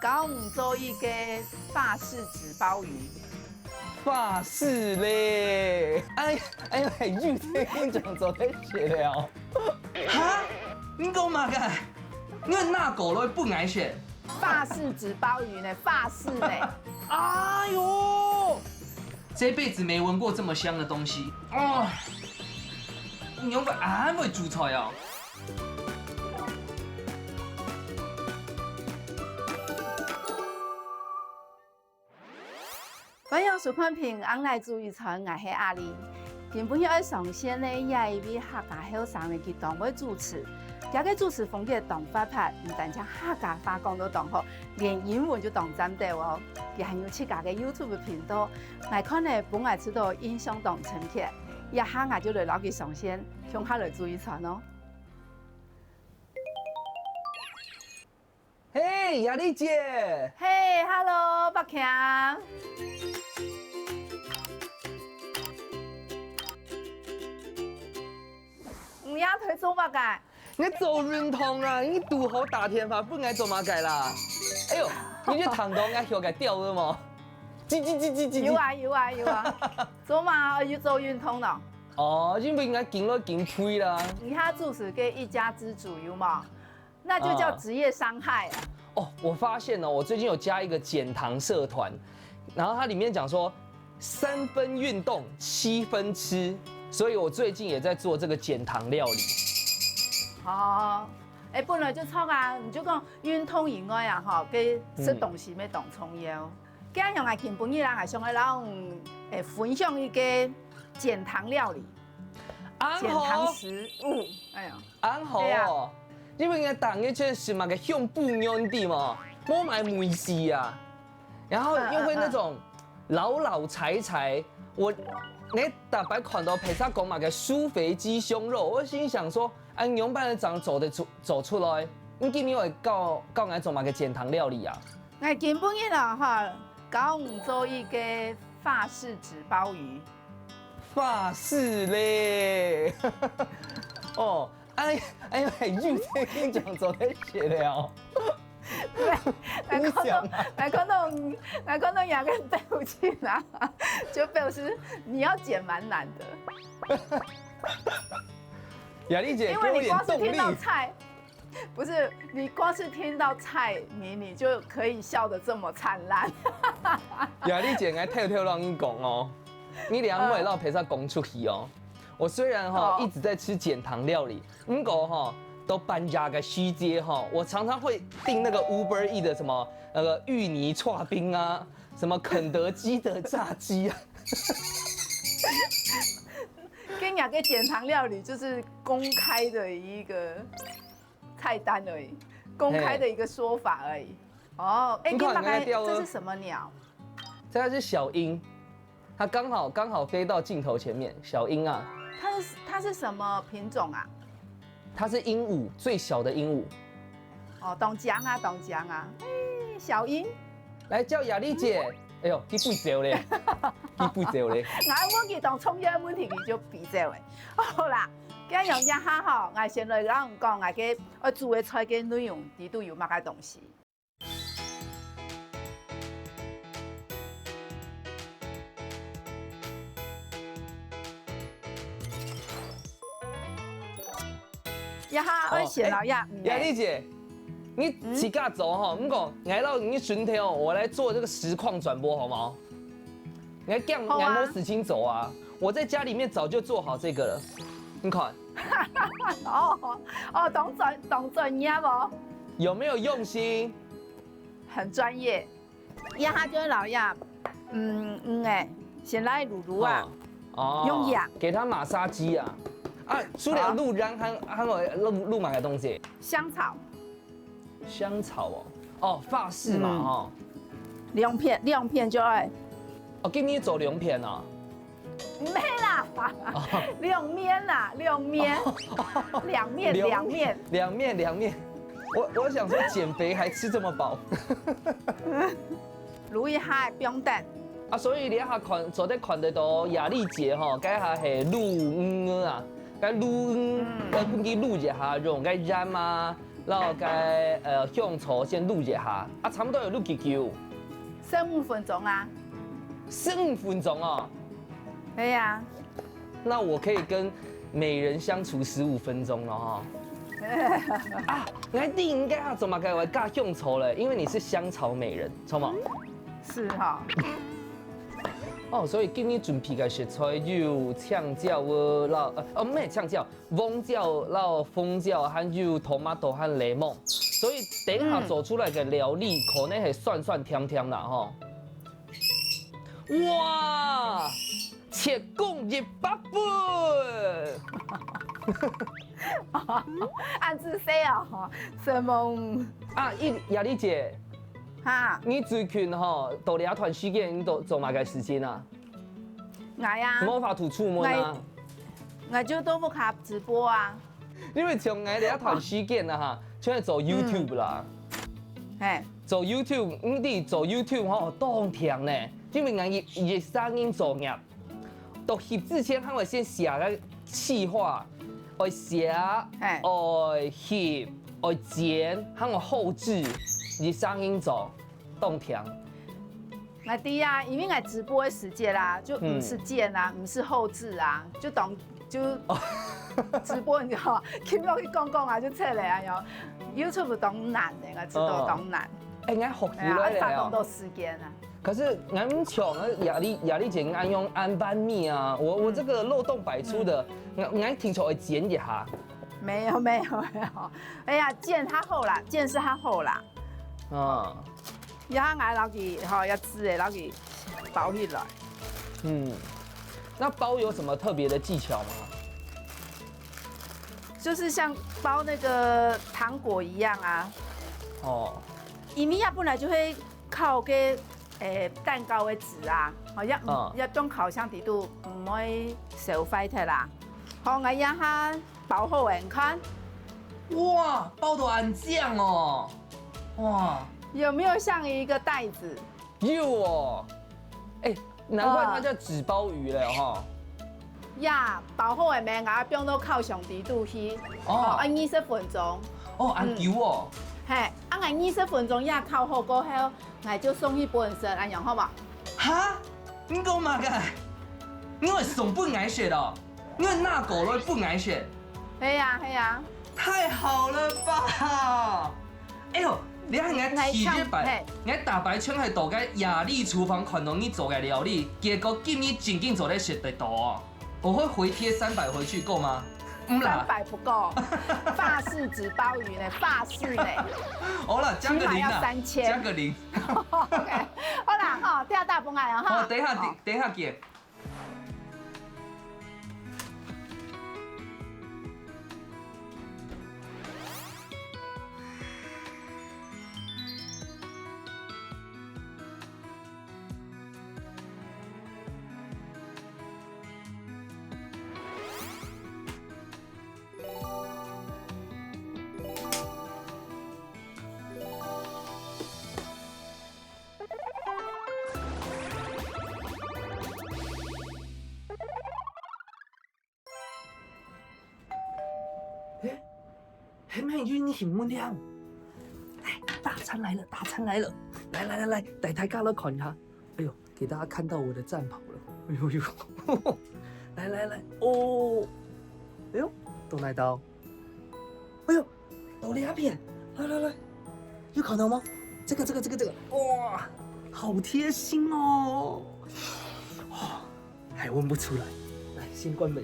高五周一个法式纸鲍鱼，法式嘞，哎，玉天讲走在写了。哈，你给我马干，因为那狗都不爱选。法式纸鲍鱼呢？法式呢？哎呦，这辈子没闻过这么香的东西哦！你用个安慰煮菜哦。欢迎收看平安来注意传，我是阿丽。今本要上线呢，也一位客家后生的去当为主持。这个主持风格当法拍，唔但将客家话讲到当好，连英文就当占到哦。也还有自家嘅 YouTube 频道，我看呢本来知道印象当成片，一下我就来攞佢上线，向下来注意传哦。嘿，雅丽姐。嘿 ，Hello， 北强。唔要推做乜嘅？你走运通啊！你赌好打天发，不该走马改啦。哎呦，你这糖都爱小改掉了吗？叽。有啊，做嘛要做运通咯。哦，因为应该经了经推啦。你他主持给一家之主有嘛？那就叫职业伤害啊。哦，我发现哦，我最近有加一个减糖社团，然后它里面讲说3分运动，7分吃，所以我最近也在做这个减糖料理。哦，本来就错啊，你就讲运动以外啊，哈，给吃东西要当重要。今日我今本日啦，还想来让分享一个减糖料理，减糖食物。哎呀，安好哦，因为人当个就是嘛个向不用的嘛，莫买梅西啊，然后又会那种老柴，你大白看到配上讲嘛个酥肥鸡胸肉，我心想说，按用班的长走出来，你今年会教俺做嘛个减糖料理啊？我今本日啦哈，搞五做一个法式纸鲍鱼。法式嘞，哦，玉天讲走在写了。来看到两个人对不起啦，就表示你要减蛮难的。雅丽姐，因为你光是听到菜，不是你光是听到菜名，你就可以笑得这么灿烂。雅丽姐，我跳让你讲哦，你两位让陪上讲出去哦。我虽然一直在吃减糖料理，不过都搬家个西街我常常会订那个 Uber E 的什么那个芋泥串冰啊，什么肯德基的炸鸡啊。跟两个减糖料理就是公开的一个菜单而已，公开的一个说法而已。哦，大概这是什么鸟？这个是小鹰，它刚好飞到镜头前面。小鹰啊，它是什么品种啊？它是鹦鹉，最小的鹦鹉。哦，懂讲啊。小鹰。来叫雅丽姐。哎呦，你不走嘞，你不走嘞。我给当创业问题，你就比走诶。好啦，今日用一下我先来讲我嘅我煮嘅菜嘅内容，你都有乜嘅东西。我先来雅丽姐，你自家做不过挨到你顺天我来做这个实况转播好吗？你这样俺都死心走啊！我在家里面早就做好这个了，你看。懂专业不？有没有用心？很专业。就是老亚，先来卤啊，用牙给他马杀鸡啊。除了卤，还有卤哪个东西？香草。香草哦，法式嘛2片就爱。给你走2片啊？没啦，2面啦，2面，2面。我想说减肥还吃这么饱。卤一下不用等，啊，所以你下看做得看得到亚丽姐吼，该下系卤啊，该卤该估计卤一下，用该染啊，然后该香草先卤一下，啊，差不多要卤几久15分钟啊。 ？15分钟哦。对呀。那我可以跟美人相处15分钟了哈。啊，你应该要怎么改为加香草嘞？因为你是香草美人，错吗？是哈。哦，所以今日准备嘅食材有青椒咩青椒，翁椒、蜂椒，还有 tomato 和柠檬。所以等一下做出来嘅料理，可能係酸酸甜甜啦哈。哇！切共100分。按字写哦，什么？啊，亚丽姐。 哈，你最近吼到两团时间，你都做嘛个时间啊？我呀，魔法土出门啊！我就都不卡直播啊。因为从我两团时间啊哈，像做 YouTube 啦，做 YouTube， 你做 YouTube 吼当甜呢，因为我热声音作业，到翕之前，我会先写个企划，会写，会翕，会剪，还有后置。 你声音走，动调。我弟呀，因为我直播的时间啦，就不是剪啊，不是后置啊，就直播你知道吗？听到去讲啊，就出来啊哟。YouTube 当难的，我知道当难。哎，我学起来了。花更多时间啊。可是俺穷，雅丽姐俺用安班蜜啊，我这个漏洞百出的，俺听说会剪一下。没有。哎呀，剪它厚啦，剪是它厚啦。 啊，然后我老给哈要吃的老给包起来。那包有什么特别的技巧吗？就是像包那个糖果一样啊。哦。伊米亚本来就会靠个蛋糕的纸啊，好像要用烤箱底度唔会烧坏脱啦。好，我让它包好你看。哇，包到安酱哦。 哇，有没有像一个袋子？有哦，哎，难怪它叫纸包鱼了哈。呀，包好的面啊，放到烤箱底度去，按20分钟。哦，按久哦。嘿，按20分钟呀，烤好过后，我就送去本身，按样好嘛？哈？你讲嘛个？你会送本来写的，你会拿狗来本来写。嘿呀。太好了吧！哎呦。 你看我提这摆，我大白枪系做个雅丽厨房看到你做嘅料理，结果今日真正做咧食得到哦。我会回贴300回去够吗？300不够，法式纸包鱼呢？法式呢？好了，加个0啦，3000，加个0。OK， 好啦哈，第二大崩来了哈。好，等一下见。 美女，你很温亮。来，大餐来了，大餐来了！来，带大家来看一下。哎呦，给大家看到我的战袍了。哎呦，来，哦，哎呦，都来到。哎呦，都两片，来，有看到吗？这个，哇，好贴心哦。哦，还闻不出来。来，先关门。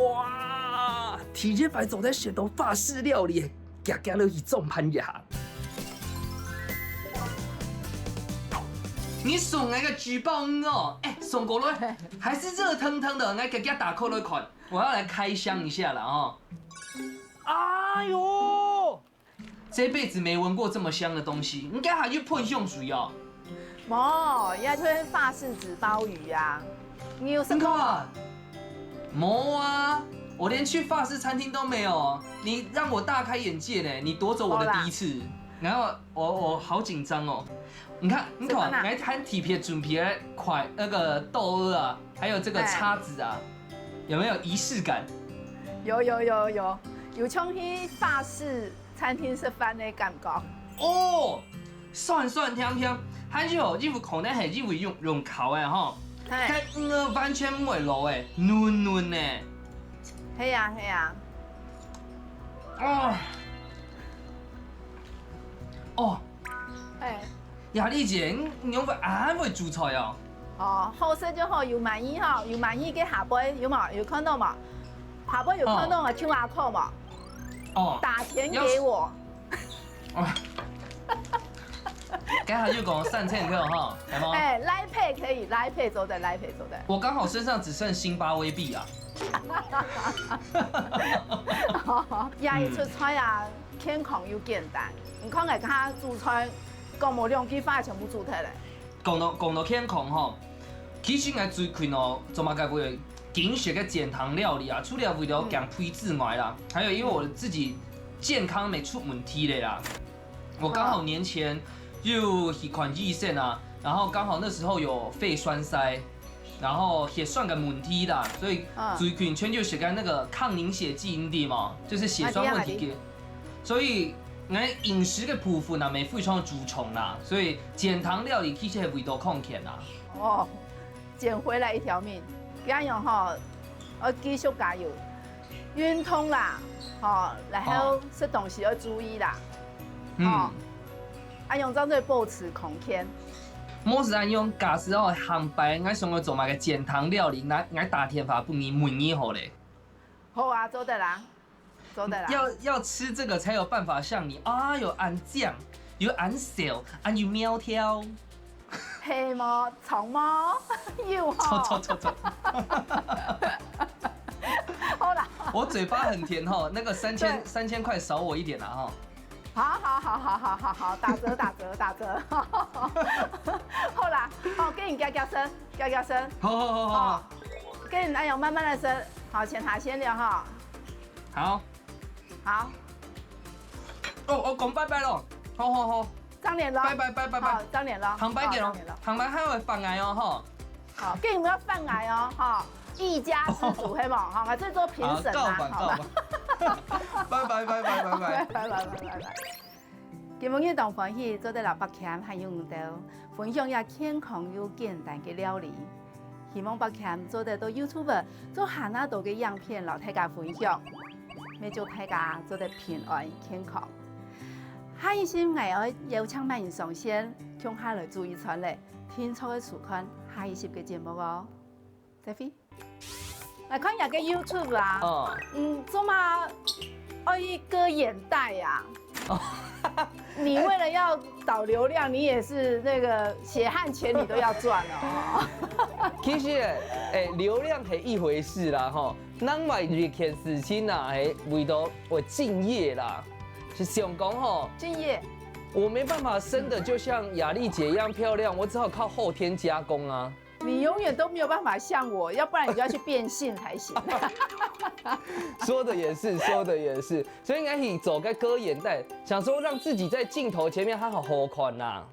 哇！体检牌走在选到法式料理，夹了一重盘牙。你送那个举报哦，送过来还是热腾腾的，我给打开来看，我要来开箱一下了哦。哎呦，这辈子没闻过这么香的东西，应该还去喷香水哦。冇，要推法式纸包鱼啊！你有什么？冇啊！我连去法式餐厅都没有，你让我大开眼界呢！你夺走我的第一次。然后我好紧张哦。你看，来看体皮准皮的那个豆腐啊，还有这个叉子啊，有没有仪式感？有像去法式餐厅吃饭的感觉。哦，酸酸甜甜，还有衣服口袋係衣服用烤的吼，它完全唔會老誒，嫩嫩的。係啊。哦，哎，雅麗姐，你會會煮菜哦？哦，好食就好，有滿意哈，有滿意嘅下杯有冇？有看到冇？下杯有看到嘅 QR code 冇？哦，打錢給我。哦。等下就講3千克哈，係嗎？哎，來配可以，來配走的。我剛好身上只剩辛巴威幣啊。也出菜啊，健康又簡單。唔看嚟家煮菜，講無兩句話全部煮得咧。講到健康吼，其實我最近哦，做嘛個會經學個減糖料理啊，除了為了減肥之外啦，還有因為我自己健康沒出問題的啦。我剛好年前就血管胰腺啊，然後剛好那時候有肺栓塞，然後也算個問題啦，所以最近全就學個那個抗凝血劑的嘛，就是血栓問題嘅，所以我飲食嘅部分啊，沒非常注重啦，所以減糖料理其實係為到控制啦。哦，撿回來一條命，加油哈！我繼續加油，運動啦，哦，然後食東西要注意啦。哦，用這樣保持空間。我是用假時候航班，我想要做埋個減糖料理，我打電話幫你問一下嘞。好啊，做得啦。要吃這個才有辦法像你啊，有按醬，有按小，按有苗條。係麼？重麼？要哈。錯。好啦。我嘴巴很甜哈，那個3000塊少我一點啦哈。好，打折。好啦，哦，給你加聲。好。給你慢慢的升。好，淺茶先聊哈。好。哦，我講拜拜咯。好。張臉咯。拜。好，張臉咯。航班見咯。航班還會放愛哦哈。好，給你們要放愛哦哈。一家之主，係冇？好，我這做評審啦，好吧。拜。今日同歡喜做得老北崁還有五道，分享也健康又簡單嘅料理。希望北崁做得到 YouTube 做下那度嘅樣片，留大家分享，咪祝大家做得平安健康。下一期我要邀請萬人上線，向下來注意傳嚟，聽錯嘅收看下一期嘅節目哦。再飛，來看下個 YouTube 啊，做嘛愛割眼袋呀？你為了要導流量，你也是那個血汗錢你都要賺哦。其實流量係一回事啦，吼，咱為一件事情啦，係為到我敬業啦，是想講吼，敬業，我沒辦法生得就像雅麗姐一樣漂亮，我只好靠後天加工啊。你永遠都沒有辦法像我，要不然你就要去變性才行。說的也是，所以應該可以走個割眼袋，想說讓自己在鏡頭前面好好看吶。